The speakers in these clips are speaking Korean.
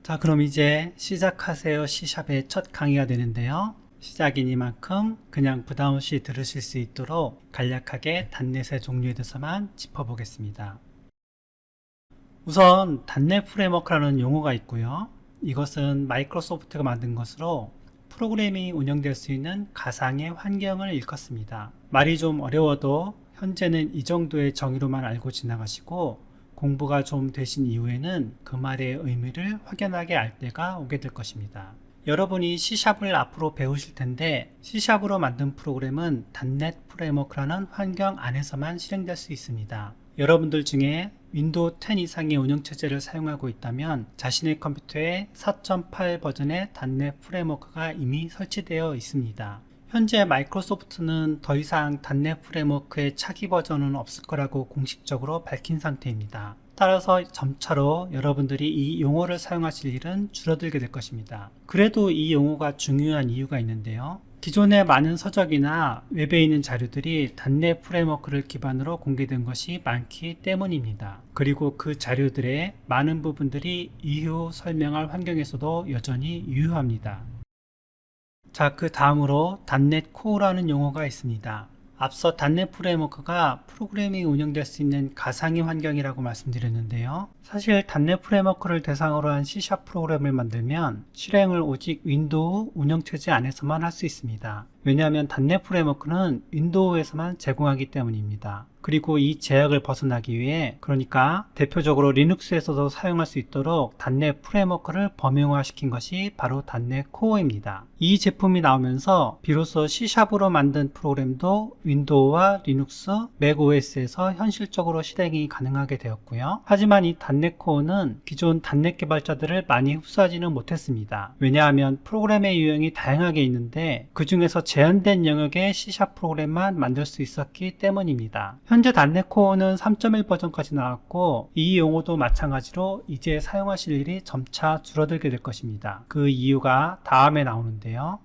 자, 그럼 이제 시작하세요 C샵의 첫 강의가 되는데요. 시작이니만큼 그냥 부담없이 들으실 수 있도록 간략하게 단넷의 종류에 대해서만 짚어보겠습니다. 우선 단넷 프레임워크라는 용어가 있고요. 이것은 마이크로소프트가 만든 것으로 프로그램이 운영될 수 있는 가상의 환경을 일컫습니다. 말이 좀 어려워도 현재는 이 정도의 정의로만 알고 지나가시고 공부가 좀 되신 이후에는 그 말의 의미를 확연하게 알 때가 오게 될 것입니다. 여러분이 C샵을 앞으로 배우실 텐데 C샵으로 만든 프로그램은 단넷 프레임워크라는 환경 안에서만 실행될 수 있습니다. 여러분들 중에 윈도우 10 이상의 운영체제를 사용하고 있다면 자신의 컴퓨터에 4.8 버전의 단넷 프레임워크가 이미 설치되어 있습니다. 현재 마이크로소프트는 더 이상 단넷 프레임워크의 차기 버전은 없을 거라고 공식적으로 밝힌 상태입니다. 따라서 점차로 여러분들이 이 용어를 사용하실 일은 줄어들게 될 것입니다. 그래도 이 용어가 중요한 이유가 있는데요. 기존의 많은 서적이나 웹에 있는 자료들이 단넷 프레임워크를 기반으로 공개된 것이 많기 때문입니다. 그리고 그 자료들의 많은 부분들이 이후 설명할 환경에서도 여전히 유효합니다. 자, 그 다음으로 단넷 코어라는 용어가 있습니다. 앞서 단넷 프레임워크가 프로그램이 운영될 수 있는 가상의 환경이라고 말씀드렸는데요. 사실 단넷 프레임워크를 대상으로 한 C# 프로그램을 만들면 실행을 오직 윈도우 운영체제 안에서만 할 수 있습니다. 왜냐하면 단넷 프레임워크는 윈도우에서만 제공하기 때문입니다. 그리고 이 제약을 벗어나기 위해, 그러니까 대표적으로 리눅스에서도 사용할 수 있도록 단넷 프레임워크를 범용화시킨 것이 바로 단넷 코어입니다. 이 제품이 나오면서 비로소 C샵으로 만든 프로그램도 윈도우와 리눅스, 맥OS에서 현실적으로 실행이 가능하게 되었고요. 하지만 이 단넷 코어는 기존 단넷 개발자들을 많이 흡수하지는 못했습니다. 왜냐하면 프로그램의 유형이 다양하게 있는데 그 중에서 제한된 영역의 C샵 프로그램만 만들 수 있었기 때문입니다. 현재 단넷 코어는 3.1 버전까지 나왔고 이 용어도 마찬가지로 이제 사용하실 일이 점차 줄어들게 될 것입니다. 그 이유가 다음에 나오는데요.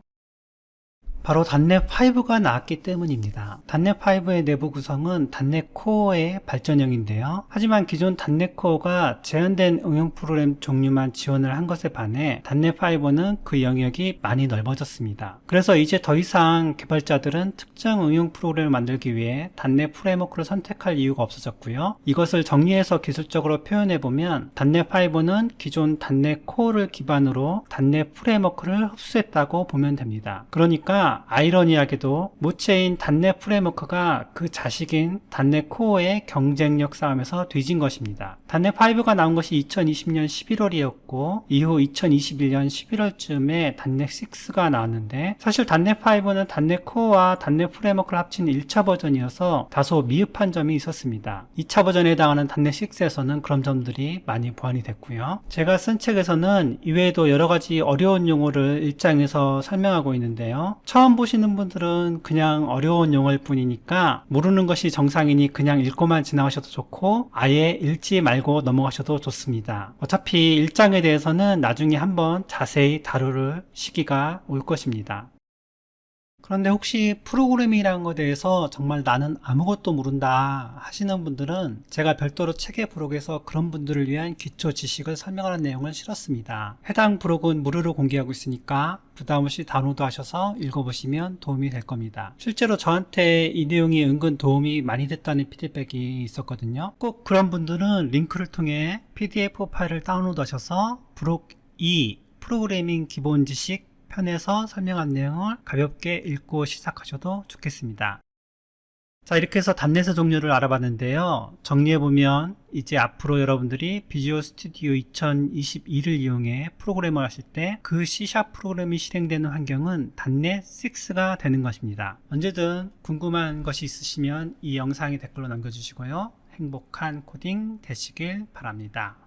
바로 단넷 5가 나왔기 때문입니다. 단넷 5의 내부 구성은 단넷 코어의 발전형인데요. 하지만 기존 단넷 코어가 제한된 응용 프로그램 종류만 지원을 한 것에 반해 단넷 5는 그 영역이 많이 넓어졌습니다. 그래서 이제 더 이상 개발자들은 특정 응용 프로그램을 만들기 위해 단넷 프레임워크를 선택할 이유가 없어졌고요. 이것을 정리해서 기술적으로 표현해보면 단넷 5는 기존 단넷 코어를 기반으로 단넷 프레임워크를 흡수했다고 보면 됩니다. 그러니까 아이러니하게도 무체인 단넷 프레임워크가 그 자식인 단넷 코어의 경쟁력 싸움에서 뒤진 것입니다. 단넷 5가 나온 것이 2020년 11월이었고 이후 2021년 11월쯤에 단넷 6가 나왔는데, 사실 단넷 5는 단넷 코어와 단넷 프레임워크를 합친 1차 버전이어서 다소 미흡한 점이 있었습니다. 2차 버전에 해당하는 단넷 6에서는 그런 점들이 많이 보완이 됐고요. 제가 쓴 책에서는 이외에도 여러가지 어려운 용어를 일장에서 설명하고 있는데요. 처음 보시는 분들은 그냥 어려운 용어일 뿐이니까 모르는 것이 정상이니 그냥 읽고만 지나가셔도 좋고 아예 읽지 말고 넘어가셔도 좋습니다. 어차피 1장에 대해서는 나중에 한번 자세히 다룰 시기가 올 것입니다. 그런데 혹시 프로그래밍이라는 것에 대해서 정말 나는 아무것도 모른다 하시는 분들은 제가 별도로 책의 부록에서 그런 분들을 위한 기초 지식을 설명하는 내용을 실었습니다. 해당 부록은 무료로 공개하고 있으니까 부담없이 다운로드 하셔서 읽어보시면 도움이 될 겁니다. 실제로 저한테 이 내용이 은근 도움이 많이 됐다는 피드백이 있었거든요. 꼭 그런 분들은 링크를 통해 PDF 파일을 다운로드 하셔서 부록 2 프로그래밍 기본 지식 편에서 설명한 내용을 가볍게 읽고 시작하셔도 좋겠습니다. 자, 이렇게 해서 단넷의 종류를 알아봤는데요. 정리해보면 이제 앞으로 여러분들이 비주얼 스튜디오 2022를 이용해 프로그램을 하실 때 그 C샵 프로그램이 실행되는 환경은 단넷 6가 되는 것입니다. 언제든 궁금한 것이 있으시면 이 영상의 댓글로 남겨주시고요. 행복한 코딩 되시길 바랍니다.